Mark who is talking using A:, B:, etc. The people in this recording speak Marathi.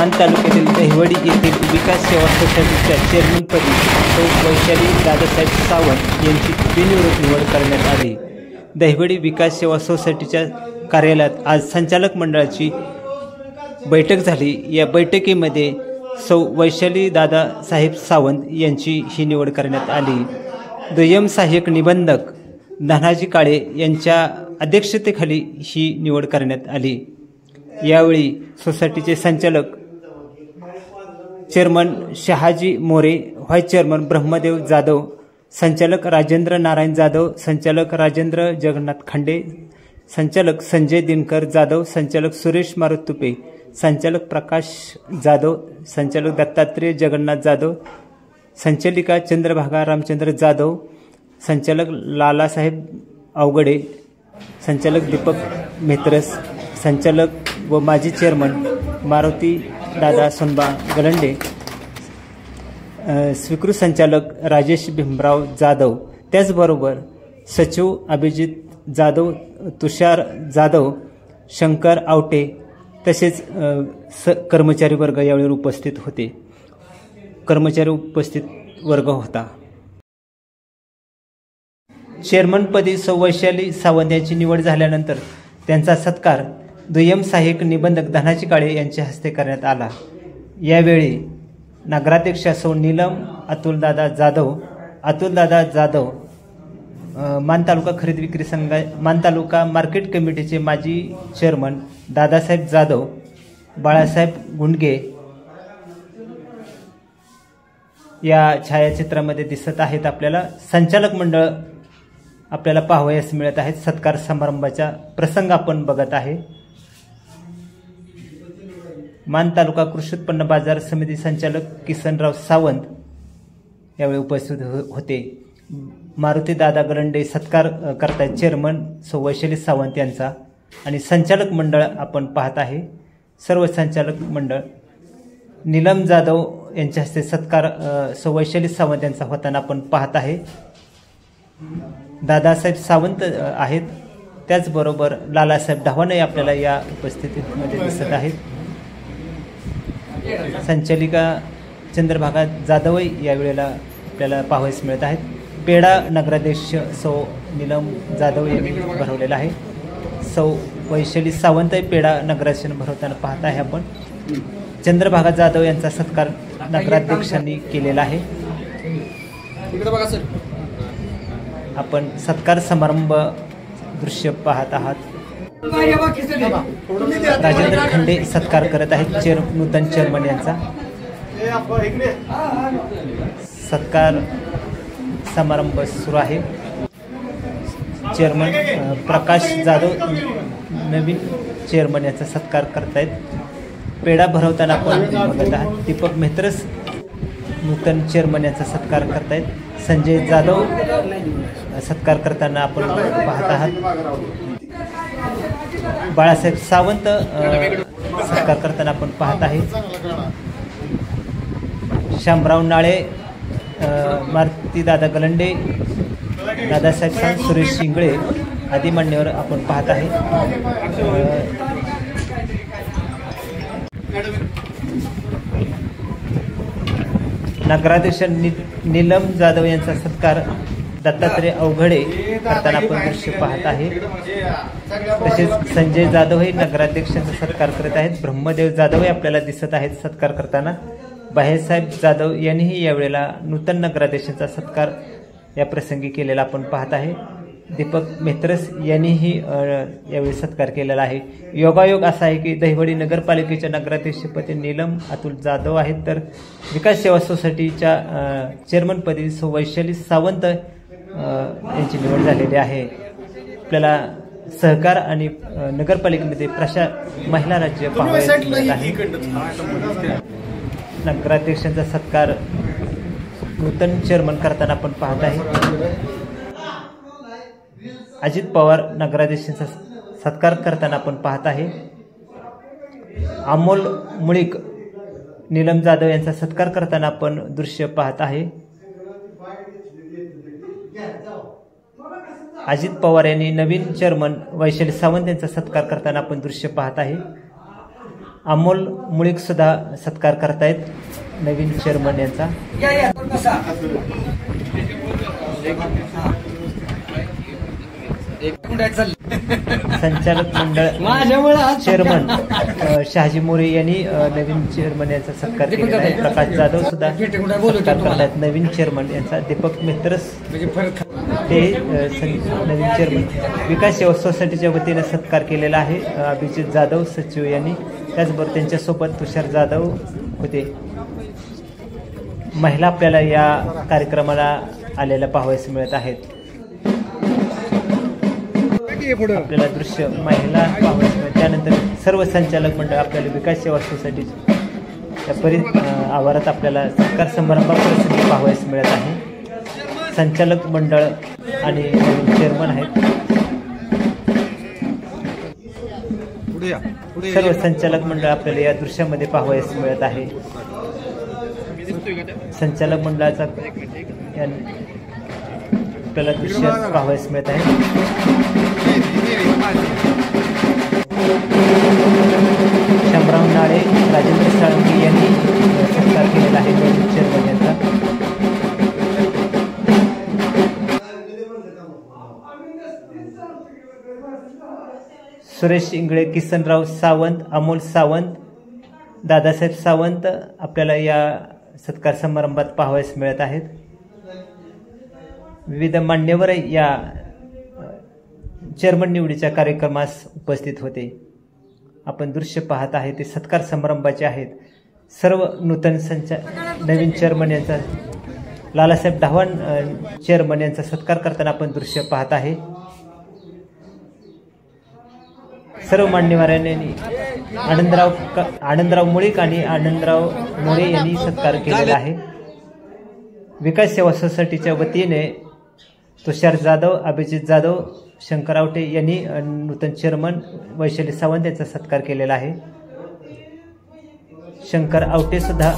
A: मान तालुक्यातील दहिवडी येथील विकास सेवा सोसायटीच्या चेअरमनपदी सौ वैशाली दादासाहेब सावंत यांची बिनविरोध निवड करण्यात आली। दहिवडी विकास सेवा सोसायटीच्या कार्यालयात आज संचालक मंडळाची बैठक झाली। या बैठकीमध्ये सौ वैशाली दादासाहेब सावंत यांची ही निवड करण्यात आली। दुय्यम सहाय्यक निबंधक धनाजी काळे यांच्या अध्यक्षतेखाली ही निवड करण्यात आली। यावेळी सोसायटीचे संचालक chairman Shahaji More, vice chairman Brahmadev Jadhav, संचालक राजेंद्र नारायण जाधव, संचालक राजेंद्र जगन्नाथ खांडे, संचालक संजय दिनकर जाधव, संचालक सुरेश मारुत तुपे, संचालक प्रकाश जाधव, संचालक दत्तात्रेय जगन्नाथ जाधव, संचालिका चंद्रभागा रामचंद्र जाधव, संचालक लालासाहेब अवघडे, संचालक दीपक मेहतरस, संचालक व माजी चेअरमन मारुती दादा सोनबा गलंडे, स्वीकृत संचालक राजेश भीमराव जाधव, त्याचबरोबर सचिव अभिजित जाधव, तुषार जाधव, शंकर आवटे तसेच कर्मचारी वर्ग यावेळी उपस्थित होते। कर्मचारी उपस्थित वर्ग होता। चेअरमनपदी सौ वैशाली सावंत यांची निवड झाल्यानंतर त्यांचा सत्कार दुय्यम सहाय्यक निबंधक धनाजी काळे यांच्या हस्ते करण्यात आला। यावेळी नगराध्यक्षा सौ नीलम अतुलदादा जाधव, मान तालुका खरेदी विक्री संघ मान तालुका मार्केट कमिटीचे माजी चेअरमन दादासाहेब जाधव, बाळासाहेब गुंडगे या छायाचित्रामध्ये दिसत आहेत। आपल्याला संचालक मंडळ आपल्याला पाहावयास मिळत आहेत। सत्कार समारंभाचा प्रसंग आपण बघत आहे। मान तालुका कृषी उत्पन्न बाजार समिती संचालक किसनराव सावंत यावेळी उपस्थित होते। मारुती दादा गलंडे सत्कार करतायत चेअरमन सौ वैशाली सावंत यांचा, आणि संचालक मंडळ आपण पाहत आहे। सर्व संचालक मंडळ नीलम जाधव यांच्या हस्ते सत्कार सौ वैशाली सावंत यांचा होताना आपण पाहत आहे। दादासाहेब सावंत आहेत, त्याचबरोबर लालासाहेब ढवाणे आपल्याला या उपस्थितीमध्ये दिसत आहेत। संचालिका चंद्रभागा जाधव यावेळेला आपल्याला पाहावयास मिळत आहेत। पेढा नगराध्यक्ष सौ नीलम जाधव यांनी भरवलेला आहे। सौ वैशाली सावंत पेढा नगराध्यक्ष भरवताना पाहत आहे आपण। चंद्रभागा जाधव यांचा सत्कार नगराध्यक्षांनी केलेला आहे। आपण सत्कार समारंभ दृश्य पाहत आहात। राजेंद्र खंडे सत्कार करत आहेत नूतन चेअरमन यांचा। सत्कार समारंभ सुरू आहे। चेअरमन प्रकाश जाधव नवीन चेअरमन यांचा सत्कार करतायत। पेढा भरवताना आपण बघत आहात। दीपक मेहतरस नूतन चेअरमन यांचा सत्कार करतायत। संजय जाधव सत्कार करताना आपण पाहत आहात। बाळासाहेब सावंत सत्कार करताना आपण पाहत आहे। शामराव नाळे, मारुती दादा गलंडे, दादासाहेब सावंत, सुरेश शिंगळे आदी मान्यवर आपण पाहत आहे। नगराध्यक्ष नीलम जाधव यांचा सत्कार दत्तात्रेय अवघडे करताना आपण दृश्य पाहत आहे। तसेच संजय जाधव हे नगराध्यक्षांचा सत्कार करत आहेत। ब्रह्मदेव जाधव आपल्याला दिसत आहेत सत्कार करताना। बाहेसाहेब जाधव यांनीही यावेळेला नूतन नगराध्यक्षांचा सत्कार या प्रसंगी केलेला आपण पाहत आहे। दीपक मेहतरस यांनीही यावेळी सत्कार केलेला आहे। योगायोग असा आहे की दहिवडी नगरपालिकेच्या नगराध्यक्षपदी नीलम अतुल जाधव आहेत, तर विकास सेवा सोसायटीच्या चेअरमनपदी सौ वैशाली सावंत यांची निवड झालेली आहे। आपल्याला सहकार आणि नगरपालिकेमध्ये महिला राज्य पाहावयास मिळत आहे। नगराध्यक्षांचा सत्कार नूतन चेअरमन करताना आपण पाहत आहे। अजित पवार नगराध्यक्षांचा सत्कार करताना आपण पाहत आहे। अमोल मुळीक नीलम जाधव यांचा सत्कार करताना आपण दृश्य पाहत आहे। अजित पवार यांनी नवीन चेअरमन वैशाली सावंत यांचा सत्कार करताना आपण दृश्य पाहत आहे। अमोल मुळीक सुद्धा सत्कार करतायत नवीन चेअरमन यांचा. संचालक मंडळ चेअरमन शहाजी मोरे यांनी नवीन चेअरमन यांचा सत्कार केलेला आहे. प्रकाश जाधव सुद्धा सत्कार करतायत नवीन चेअरमन यांचा. दीपक मित्रस ते नवीन चेअरमन. विकास सेवा सोसायटीच्या वतीने सत्कार केलेला आहे. अभिजित जाधव सचिव यांनी. त्याचबरोबर त्यांच्यासोबत तुषार जाधव होते. महिला आपल्याला या कार्यक्रमाला आलेल्या पाहावयास मिळत आहेत. आपल्याला दृश्य महिला पाहावयास मिळत. त्यानंतर सर्व संचालक मंडळ आपल्याला विकास सेवा सोसायटीच्या आवारात आपल्याला सत्कार समारंभाप्रसंगी पाहावयास मिळत आहे. संचालक मंडळ आणि चेअरमन आहेत. सर्व संचालक मंडळ आपल्याला या दृश्यामध्ये पाहावयास मिळत आहे. संचालक मंडळाचा आपल्याला दृश्य पाहावयास मिळत आहे. शंभराव नाळे राजेंद्र साळुंखे यांनी सत्कार केलेला आहे नवीन चेअरमन यांचा. सुरेश इंगळे, किसनराव सावंत, अमोल सावंत, दादासाहेब सावंत आपल्याला या सत्कार समारंभात पाहावयास मिळत आहेत. विविध मान्यवर या चेअरमन निवडीच्या कार्यक्रमास उपस्थित होते. आपण दृश्य पाहत आहे ते सत्कार समारंभाचे आहेत. सर्व नूतन नवीन चेअरमन यांचा लालासाहेब ढावण चेअरमन यांचा सत्कार करताना आपण दृश्य पाहत आहे. सर्व मान्यवरांनी आनंदराव मुळीक आणि आनंदराव मोरे यांनी सत्कार केलेला आहे. विकास सेवा सोसायटीच्या वतीने तुषार जाधव, अभिजित जाधव, शंकर आवटे यांनी नूतन चेअरमन वैशाली सावंत यांचा सत्कार केलेला आहे. शंकर आवटे सुद्धा